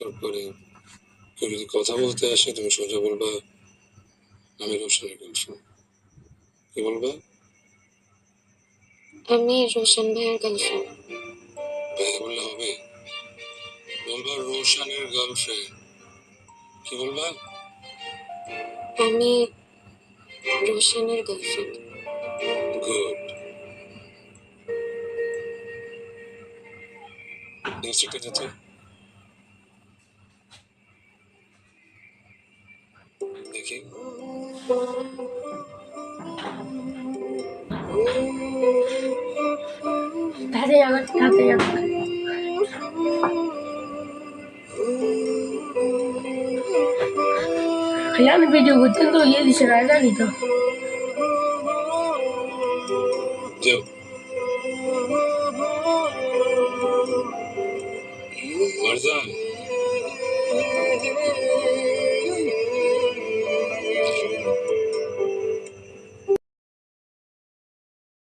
তারপরে কেউ যদি কথা বলতে আসে তুমি সোজা বলবা আমি রোশনের গার্লফ্রেন্ড। কি বলবা? আমি রোশন ভাইয়ের গার্লফ্রেন্ড। ভাইয়া বললে হবে? বলবা রোশনের গার্লফ্রেন্ড। কি বলবা? আমি রোশনের গার্লফ্রেন্ড। গুড। লিপস্টিকটা যেতে দেখি। Kailangan video ko ito, yan, di siya na dito. যাও। মারজান